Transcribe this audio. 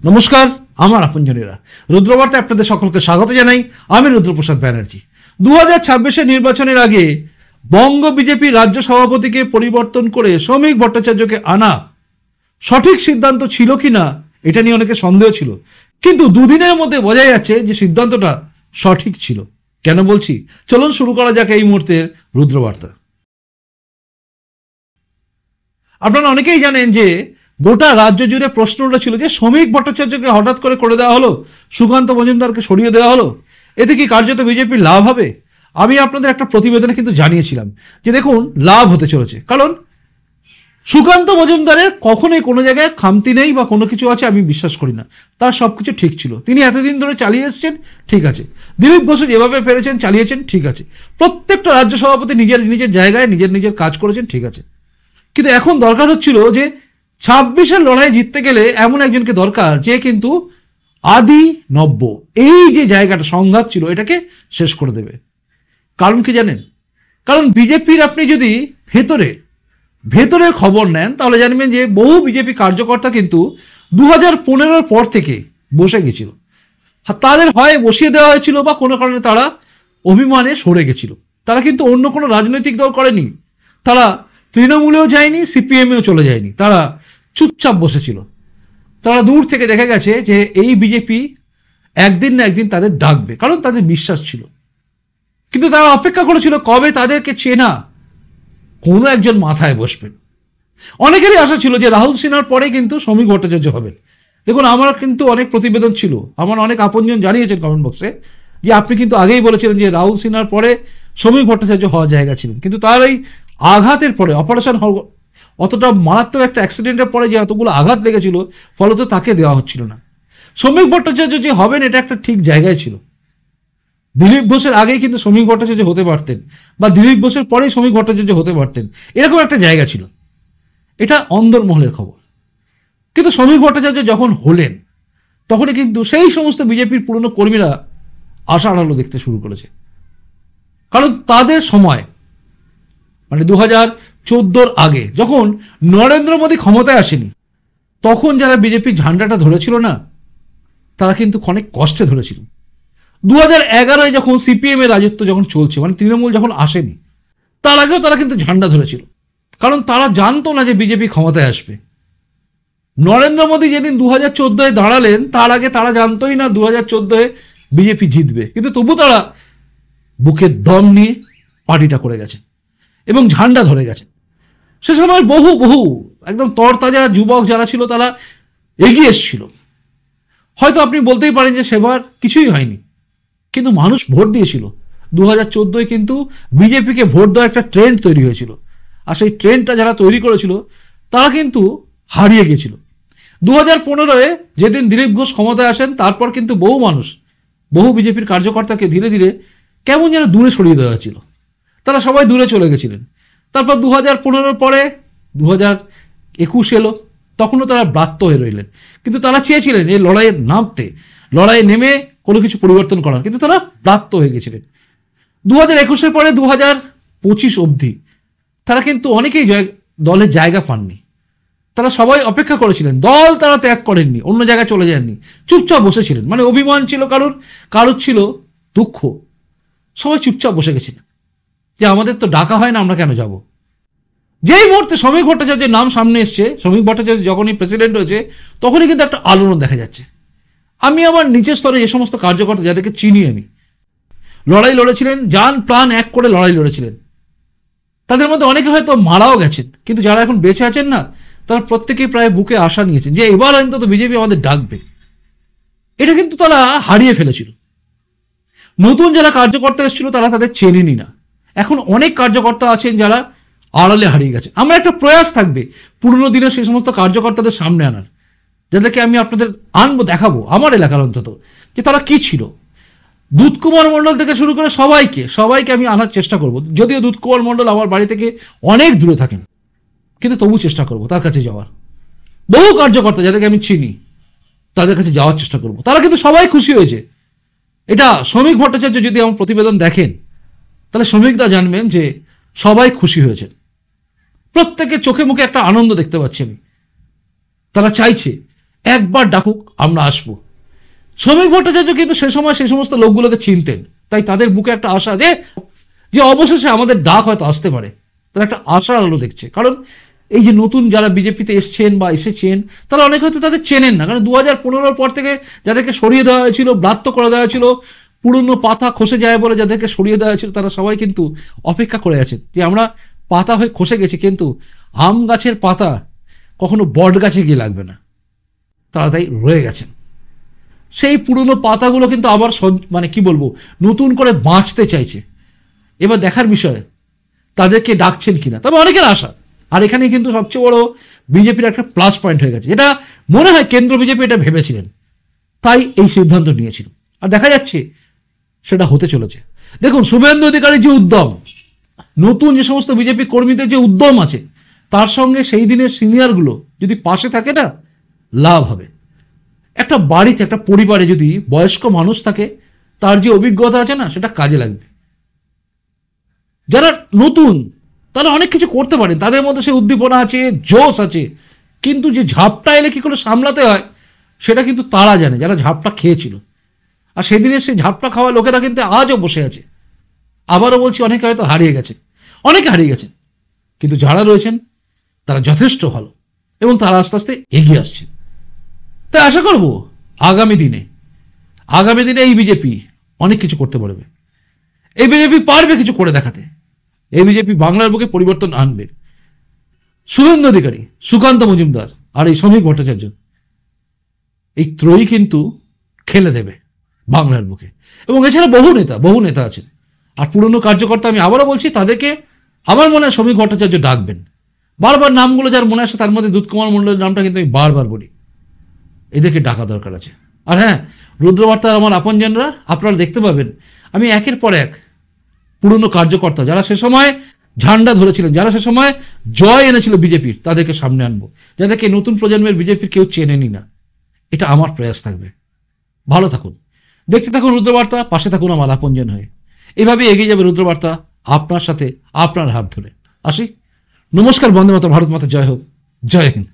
নমস্কার, আমার আপনজনেরা রুদ্রবার্তায় আপনাদের সকলকে স্বাগত জানাই। আমি রুদ্রপ্রসাদ ব্যানার্জি। 2026 নির্বাচনের আগে বঙ্গ বিজেপি রাজ্য সভাপতিকে পরিবর্তন করে শ্রমিক ভট্টাচার্যকে আনা সঠিক সিদ্ধান্ত ছিল কিনা এটা নিয়ে অনেকে সন্দেহ ছিল, কিন্তু দুদিনের মধ্যে বোঝা যাচ্ছে যে সিদ্ধান্তটা সঠিক ছিল। কেন বলছি, চলুন শুরু করা যাক এই মুহূর্তের রুদ্রবার্তা। আপনারা অনেকেই জানেন যে গোটা রাজ্য জুড়ে প্রশ্ন উঠেছিল যে শ্রমিক ভট্টাচার্যকে হঠাৎ করে দেওয়া হলো, সুকান্ত মজুমদারকে সরিয়ে দেওয়া হলো, এতে কি কার্যত বিজেপির লাভ হবে? আমি আপনাদের একটা প্রতিবেদনে কিন্তু জানিয়েছিলাম যে দেখুন, লাভ হতে চলেছে। কারণ সুকান্ত মজুমদারের কখনোই কোনো জায়গায় খামতি নেই বা কোনো কিছু আছে আমি বিশ্বাস করি না। তার সব কিছু ঠিক ছিল, তিনি এতদিন ধরে চালিয়ে এসেছেন, ঠিক আছে। দিলীপ ঘোষ যেভাবে পেরেছেন চালিয়েছেন, ঠিক আছে। প্রত্যেকটা রাজ্য সভাপতি নিজের নিজের জায়গায় নিজের কাজ করেছেন, ঠিক আছে। কিন্তু এখন দরকার হচ্ছিল যে 26-এর লড়াই জিততে গেলে এমন একজনকে দরকার যে কিন্তু আদি নব্য এই যে জায়গাটা সংঘাত ছিল এটাকে শেষ করে দেবে। কারণ কি জানেন? কারণ বিজেপির আপনি যদি ভেতরের খবর নেন তাহলে জানবেন যে বহু বিজেপি কার্যকর্তা কিন্তু 2015-র পর থেকে বসে গেছিল। তাদের হয় বসিয়ে দেওয়া হয়েছিল বা কোনো কারণে তারা অভিমানে সরে গেছিল। তারা কিন্তু অন্য কোনো রাজনৈতিক দল করেনি, তারা তৃণমূলেও যায়নি, সিপিএমেও চলে যায়নি, তারা চুপচাপ বসেছিল। তারা দূর থেকে দেখে গেছে যে এই বিজেপি একদিন না একদিন তাদের ডাকবে, কারণ তাদের বিশ্বাস ছিল। কিন্তু তারা অপেক্ষা করেছিল কবে তাদেরকে চেনা কোনো একজন মাথায় বসবেন। অনেকেরই আশা ছিল যে রাহুল সিনহার পরে কিন্তু শ্রমিক ভট্টাচার্য হবেন। দেখুন, আমার কিন্তু অনেক প্রতিবেদন ছিল, আমার অনেক আপনজন জানিয়েছেন কমেন্ট বক্সে যে আপনি কিন্তু আগেই বলেছিলেন যে রাহুল সিনহার পরে শ্রমিক ভট্টাচার্য হওয়ার জায়গা ছিলেন। কিন্তু তার এই আঘাতের পরে, অপারেশন অতটা মারাত্মক একটা অ্যাক্সিডেন্টের পরে যে এতগুলো আঘাত লেগেছিল, ফলত তাকে দেওয়া হচ্ছিল না। শ্রমিক ভট্টাচার্য যে হবেন এটা একটা ঠিক জায়গায় ছিল। দিলীপ ঘোষের আগেই কিন্তু শ্রমিক ভট্টাচার্য হতে পারতেন, বা দিলীপ ঘোষের পরেই শ্রমিক ভট্টাচার্য হতে পারতেন, এরকম একটা জায়গা ছিল। এটা অন্দরমহলের খবর। কিন্তু শ্রমিক ভট্টাচার্য যখন হলেন তখনই কিন্তু সেই সমস্ত বিজেপির পুরনো কর্মীরা আশার আলো দেখতে শুরু করেছে। কারণ তাদের সময় মানে 2014-র আগে যখন নরেন্দ্র মোদী ক্ষমতায় আসেনি, তখন যারা বিজেপির ঝান্ডাটা ধরেছিল না, তারা কিন্তু অনেক কষ্টে ধরেছিল। 2011-য় যখন সিপিএম এর রাজত্ব যখন চলছে, মানে তৃণমূল যখন আসেনি, তার আগেও তারা কিন্তু ঝান্ডা ধরেছিল। কারণ তারা জানতো না যে বিজেপি ক্ষমতায় আসবে। নরেন্দ্র মোদী যেদিন 2014-এ দাঁড়ালেন, তার আগে তারা জানতোই না 2014-এ বিজেপি জিতবে। কিন্তু তবু তারা বুকের দম নিয়ে পার্টিটা করে গেছে এবং ঝান্ডা ধরে গেছে। সে সময় বহু একদম তরতাজা যুবক যারা ছিল তারা এগিয়ে এসেছিল। হয়তো আপনি বলতেই পারেন যে সেবার কিছুই হয়নি, কিন্তু মানুষ ভোট দিয়েছিল। 2014-এ কিন্তু বিজেপিকে ভোট দেওয়ার একটা ট্রেন্ড তৈরি হয়েছিল, আর সেই ট্রেন্ডটা যারা তৈরি করেছিল তারা কিন্তু হারিয়ে গেছিল। 2015-এ যেদিন দিলীপ ঘোষ ক্ষমতায় আসেন, তারপর কিন্তু বহু বিজেপির কার্যকর্তাকে ধীরে ধীরে কেমন যেন দূরে সরিয়ে দেওয়া হয়েছিল। তারা সবাই দূরে চলে গেছিলেন। তারপর 2015-র পরে 2021 এলো, তখনও তারা ব্রাত্য হয়ে রইলেন। কিন্তু তারা চেয়েছিলেন এই লড়াইয়ে নেমে কোনো কিছু পরিবর্তন করার, কিন্তু তারা ব্রাত্য হয়ে গেছিলেন। 2021-এর পরে 2025 অবধি তারা কিন্তু অনেকেই দলের জায়গা পাননি। তারা সবাই অপেক্ষা করেছিলেন, দল তারা ত্যাগ করেননি, অন্য জায়গায় চলে যাননি, চুপচাপ বসেছিলেন। মানে অভিমান ছিল কারোর ছিল দুঃখ, সবাই চুপচাপ বসে গেছিলেন যে আমাদের তো ডাকা হয় না, আমরা কেন যাব। যেই মুহূর্তে শ্রমিক ভট্টাচার্যের নাম সামনে এসছে, শ্রমিক ভট্টাচার্য যখনই প্রেসিডেন্ট হয়েছে, তখনই কিন্তু একটা আলোড়ন দেখা যাচ্ছে। আমি আমার নিচের স্তরে যে সমস্ত কার্যকর্তা যাদেরকে চিনি, আমি লড়াই লড়েছিলেন, জান প্রাণ এক করে লড়াই লড়েছিলেন, তাদের মধ্যে অনেকে হয়তো মারাও গেছেন, কিন্তু যারা এখন বেঁচে আছেন না, তারা প্রত্যেকেই প্রায় বুকে আশা নিয়েছেন যে এবার অন্তত বিজেপি আমাদের ডাকবে। এটা কিন্তু তারা হারিয়ে ফেলেছিল। নতুন যারা কার্যকর্তা এসেছিল তারা তাদের চেনেনি না। এখন অনেক কার্যকর্তা আছেন যারা আড়ালে হারিয়ে গেছে। আমার একটা প্রয়াস থাকবে পুরনো দিনের সেই সমস্ত কার্যকর্তাদের সামনে আনার, যাদেরকে আমি আপনাদের দেখাবো আমার এলাকার অন্তত, যে তারা কি ছিল। দুধ কুমার মণ্ডল থেকে শুরু করে সবাইকে আমি আনার চেষ্টা করব। যদিও দুধ কুমার মণ্ডল আমার বাড়ি থেকে অনেক দূরে থাকেন, কিন্তু তবু চেষ্টা করব তার কাছে যাওয়ার। বহু কার্যকর্তা যাদেরকে আমি চিনি তাদের কাছে যাওয়ার চেষ্টা করব। তারা কিন্তু সবাই খুশি হয়েছে। এটা শ্রমিক ভট্টাচার্য যদি আমার প্রতিবেদন দেখেন, তাহলে শ্রমিকদা জানবেন যে সবাই খুশি হয়েছে। প্রত্যেকের চোখে মুখে একটা আনন্দ দেখতে পাচ্ছি আমি। তারা চাইছে একবার ডাকুক, আমরা আসবো। শ্রমিক ভট্টাচার্য কিন্তু সে সময় সেই সমস্ত লোকগুলোকে চিনতেন, তাই তাদের বুকে একটা আশা যে যে অবশেষে আমাদের ডাক হয়তো আসতে পারে, তারা একটা আশার আলো দেখছে। কারণ এই যে নতুন যারা বিজেপিতে এসছেন বা এসেছেন, তারা অনেক হয়তো তাদের চেনেন না, কারণ 2015 পর থেকে যাদেরকে সরিয়ে দেওয়া হয়েছিল, ব্রাত্য করে দেওয়া হয়েছিল, পুরনো পাতা খসে যায় বলে যাদেরকে সরিয়ে দেওয়া হয়েছিল, তারা সবাই কিন্তু অপেক্ষা করে আছেন যে আমরা পাতা হয়ে খসে গেছি, কিন্তু আম গাছের পাতা কখনো বট গাছে গিয়ে লাগবে না, তারা তাই রয়ে গেছেন। সেই পুরনো পাতাগুলো কিন্তু আবার মানে কি বলবো, নতুন করে বাঁচতে চাইছে। এবার দেখার বিষয় তাদেরকে ডাকছেন কিনা, তবে অনেকের আশা। আর এখানে কিন্তু সবচেয়ে বড় বিজেপির একটা প্লাস পয়েন্ট হয়ে গেছে, এটা মনে হয় কেন্দ্র বিজেপি এটা ভেবেছিলেন, তাই এই সিদ্ধান্ত নিয়েছিল, আর দেখা যাচ্ছে সেটা হতে চলেছে। দেখুন, শুভেন্দু অধিকারীর যে উদ্যম, নতুন যে সমস্ত বিজেপি কর্মীদের যে উদ্যম আছে, তার সঙ্গে সেই দিনের সিনিয়রগুলো যদি পাশে থাকে না, লাভ হবে। একটা বাড়িতে, একটা পরিবারে যদি বয়স্ক মানুষ থাকে, তার যে অভিজ্ঞতা আছে না, সেটা কাজে লাগবে। যারা নতুন তারা অনেক কিছু করতে পারেন, তাদের মধ্যে সেই উদ্দীপনা আছে, জোশ আছে, কিন্তু যে ঝাপটা এলে কি করে সামলাতে হয় সেটা কিন্তু তারা জানে, যারা ঝাপটা খেয়েছিল। আর সেদিনের সেই ঝাপটা খাওয়া লোকেরা কিন্তু আজও বসে আছে। আবারও বলছি, অনেকে হয়তো হারিয়ে গেছে, অনেকে হারিয়ে গেছেন, কিন্তু যারা রয়েছেন তারা যথেষ্ট ভালো এবং তারা আস্তে আস্তে এগিয়ে আসছে। তাই আশা করব আগামী দিনে এই বিজেপি অনেক কিছু করতে পারবে। এই বিজেপি পারবে কিছু করে দেখাতে। এই বিজেপি বাংলার বুকে পরিবর্তন আনবে। শুভেন্দু অধিকারী, সুকান্ত মজুমদার আর এই শ্রমিক ভট্টাচার্য, এই ত্রয়ী কিন্তু খেলে দেবে বাংলার বুকে। এবং এছাড়া বহু নেতা আছেন। আর পুরনো কার্যকর্তা, আমি আবারও বলছি, তাদেরকে আমার মনে হয় শ্রমিক ভট্টাচার্য ডাকবেন। বারবার নামগুলো যার মনে আসে, তার মধ্যে দুধকুমার মণ্ডলের নামটা কিন্তু আমি বারবার বলি, এদেরকে ডাকা দরকার আছে। আর হ্যাঁ, রুদ্রবার্তার আমার আপনজনরা, আপনারা দেখতে পাবেন আমি একের পর এক পুরনো কার্যকর্তা যারা সে সময় ঝান্ডা ধরেছিলেন, যারা সে সময় জয় এনেছিল বিজেপির, তাদেরকে সামনে আনবো, যাদেরকে নতুন প্রজন্মের বিজেপির কেউ চেনেনি না। এটা আমার প্রয়াস থাকবে। ভালো থাকুন, দেখতে থাকুন রুদ্রবার্তা, পাশে থাকুন আমার আপনজন হয়ে। এইভাবে এগিয়ে যাবে রুদ্রবার্তা আপনার সাথে, আপনার হাত ধরে। আসি, নমস্কার, বন্দে মাতরম, ভারত মাতা জয় হোক, জয় হিন্দ।